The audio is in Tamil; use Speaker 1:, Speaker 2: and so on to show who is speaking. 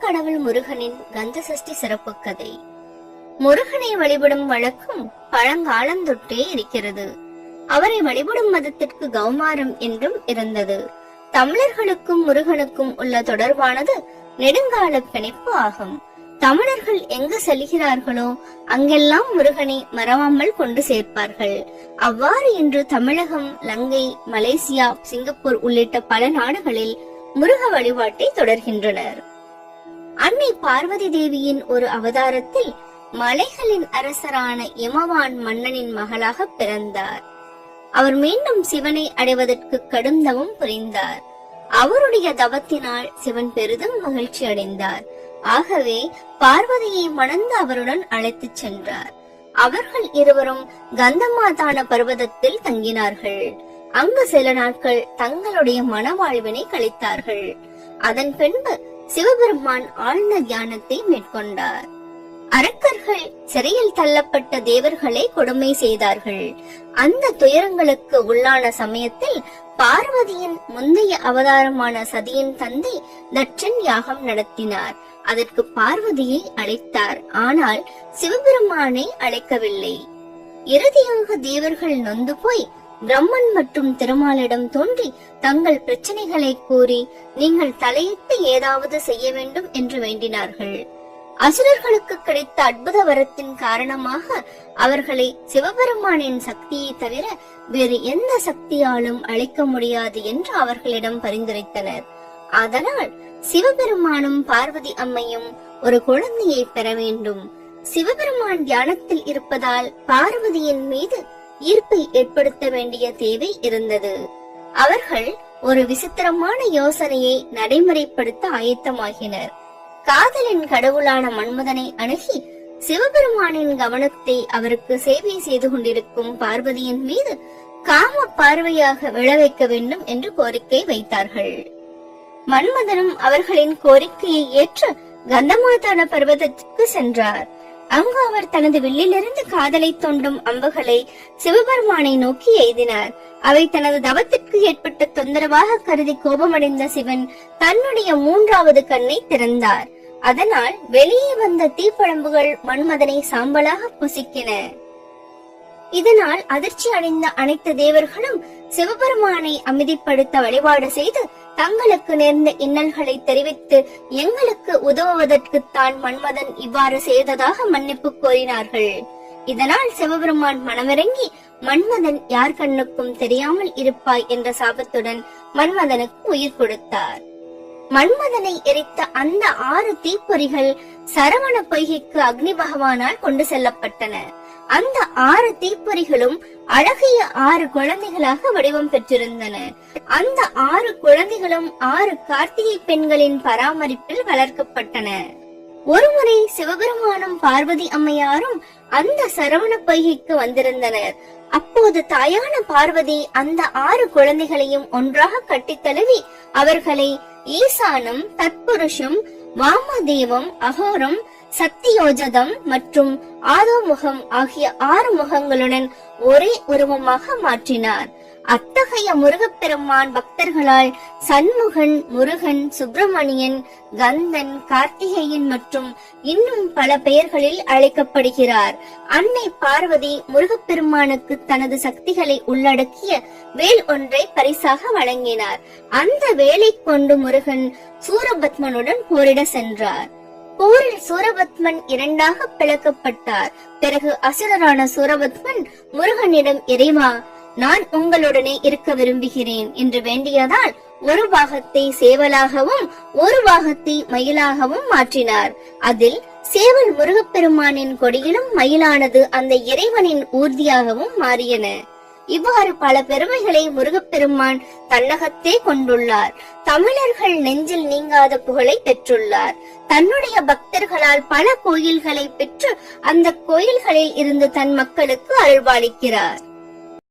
Speaker 1: கடவுள் முருகனின் கந்த சஷ்டி சிறப்பு கதை. முருகனை வழிபடும் வழக்கம் பழங்காலந்தொட்டே இருக்கிறது. அவரை வழிபடும் மதத்திற்கு கௌமாரம் என்றும் இருந்தது. தமிழர்களுக்கும் முருகனுக்கும் உள்ள தொடர்பானது நெடுங்கால பிணைப்பு ஆகும். தமிழர்கள் எங்கு செல்கிறார்களோ அங்கெல்லாம் முருகனை மறவாமல் கொண்டு சேர்ப்பார்கள். அவ்வாறு இன்று தமிழகம், லங்கை, மலேசியா, சிங்கப்பூர் உள்ளிட்ட பல நாடுகளில் முருக வழிபாட்டை தொடர்கின்றனர். அன்னை பார்வதி தேவியின் ஒரு அவதாரத்தில் மலைகளின் அரசரான இமவான் மன்னனின் மகளாக பிறந்தார். அவர் மீண்டும் சிவனை அடைவதற்கு கடும் தவம் புரிந்தார். அவருடைய தவத்தினால் சிவன் பெரிதும் மகிழ்ச்சி அடைந்தார். ஆகவே பார்வதியை மணந்து அவருடன் அழைத்துச் சென்றார். அவர்கள் இருவரும் கந்தமாதான பர்வதத்தில் தங்கினார்கள். அங்கு சில நாட்கள் தங்களுடைய மனவாழ்வினை கழித்தார்கள். அதன் பின்பு சிவபெருமான் ஆழ்ந்த தியானத்தை மேற்கொண்டார். அரக்கர்கள் சிறையில் தள்ளப்பட்ட தேவர்களை கொடுமை செய்தார்கள். அந்த துயரங்களுக்கு உள்ளான சமயத்தில் பார்வதியின் முந்தைய அவதாரமான சதியின் தந்தை தட்சன் யாகம் நடத்தினார். அதற்கு பார்வதியை அழைத்தார். ஆனால் சிவபெருமானை அழைக்கவில்லை. இறுதியாக தேவர்கள் நொந்து போய் பிரம்மன் மற்றும் திருமாலிடம் தோன்றி தங்கள் பிரச்சனைகளை கூறி நீங்கள் தலையிட்டு ஏதாவது செய்ய வேண்டும் என்று வேண்டினார்கள். அசுரர்களுக்கு கிடைத்த அற்புத வரத்தின் காரணமாக அவர்களை சிவபெருமானின் சக்தியை தவிர வேறு எந்த சக்தியாலும் அழிக்க முடியாது என்று அவர்களிடம் பரிந்துரைத்தனர். அதனால் சிவபெருமானும் பார்வதி அம்மையும் ஒரு குழந்தையை பெற வேண்டும். சிவபெருமான் தியானத்தில் இருப்பதால் பார்வதியின் மீது ஈர்ப்பை ஏற்படுத்த வேண்டிய தேவை இருந்தது. அவர்கள் ஒரு விசித்திரமான யோசனையை நடைமுறைப்படுத்த ஆயத்தமாகினர். காதலின் கடவுளான மன்மதனை அணுகி சிவபெருமானின் கவனத்தை அவருக்கு சேவை செய்து கொண்டிருக்கும் பார்வதியின் மீது காம பார்வையாக விழ வைக்க வேண்டும் என்று கோரிக்கை வைத்தார்கள். மன்மதனும் அவர்களின் கோரிக்கையை ஏற்று கந்தமாதான பர்வதத்திற்கு சென்றார். அங்கு அவர் தனது வில்லிலிருந்து காதலை தோண்டும் அம்புகளை சிவபெருமானை நோக்கி எய்தினார். அவை தனது தவத்திற்கு ஏற்பட்ட தொந்தரவாக கருதி கோபமடைந்த சிவன் தன்னுடைய மூன்றாவது கண்ணை திறந்தார். அதனால் வெளியே வந்த தீப்பழம்புகள் மன்மதனை சாம்பலாக புசிக்கின. இதனால் அதிர்ச்சி அடைந்த அனைத்து தேவர்களும் சிவபெருமானை அமைதிப்படுத்த வழிபாடு செய்து தங்களுக்கு நேர்ந்த இன்னல்களை தெரிவித்து எங்களுக்கு உதவுவதற்குத்தான் மன்மதன் இவ்வாறு செய்ததாக மன்னிப்பு கோரினார்கள். இதனால் சிவபெருமான் மனமிறங்கி மன்மதன் யார் கண்ணுக்கும் தெரியாமல் இருப்பாய் என்ற சாபத்துடன் மன்மதனுக்கு உயிர் கொடுத்தார். மன்மதனை எரித்த அந்த 6 தீப்பொறிகள் சரவண பொய்கைக்கு அக்னி பகவானால் கொண்டு செல்லப்பட்டன. அந்த 6 தீப்பொறிகளும் அழகிய 6 குழந்தைகளாக வடிவம் பெற்றிருந்தன. அந்த 6 குழந்தைகளும் 6 கார்த்திகை பெண்களின் பராமரிப்பில் வளர்க்கப்பட்டன. ஒருமுறை சிவபெருமானும் பார்வதி அம்மையாரும் அந்த சரவண பொய்கைக்கு வந்திருந்தனர். அப்போது தாயான பார்வதி அந்த 6 குழந்தைகளையும் ஒன்றாக கட்டித் தழுவி அவர்களை ஈசானம், தத்புருஷம், வாமதேவம், அகோரம், சத்தியோஜதம் மற்றும் ஆதோமுகம் ஆகிய 6 முகங்களுடன் ஒரே உருவமாக மாற்றினார். அத்தகைய முருகப்பெருமான் பக்தர்களால் சண்முகன், முருகன், சுப்பிரமணியன், கந்தன், கார்த்திகேயன் மற்றும் இன்னும் பல பெயர்களில் அழைக்கப்படுகிறார். அன்னை பார்வதி முருகப்பெருமானுக்கு தனது சக்திகளை உள்ளடக்கிய வேல் ஒன்றை பரிசாக வழங்கினார். அந்த வேலை கொண்டு முருகன் சூரபத்மனுடன் போரிட சென்றார். போரில் சூரபத்மன் 2ஆக பிளக்கப்பட்டார். பிறகு அசுரரான சூரபத்மன் முருகனிடம், இறைவா, நான் உங்களுடனே இருக்க விரும்புகிறேன் என்று வேண்டியதால் ஒரு பாகத்தை சேவலாகவும் ஒரு பாகத்தை மயிலாகவும் மாற்றினார். அதில் சேவல் முருகப்பெருமானின் கொடியிலும் மயிலானது அந்த இறைவனின் ஊர்தியாகவும் மாறியன. இவ்வாறு பல பெருமைகளை முருகப்பெருமான் தன்னகத்தே கொண்டுள்ளார். தமிழர்கள் நெஞ்சில் நீங்காத புகழை பெற்றுள்ளார். தன்னுடைய பக்தர்களால் பல கோயில்களை பெற்று அந்த கோயில்களில் இருந்து தன் மக்களுக்கு அருள்பாலிக்கிறார்.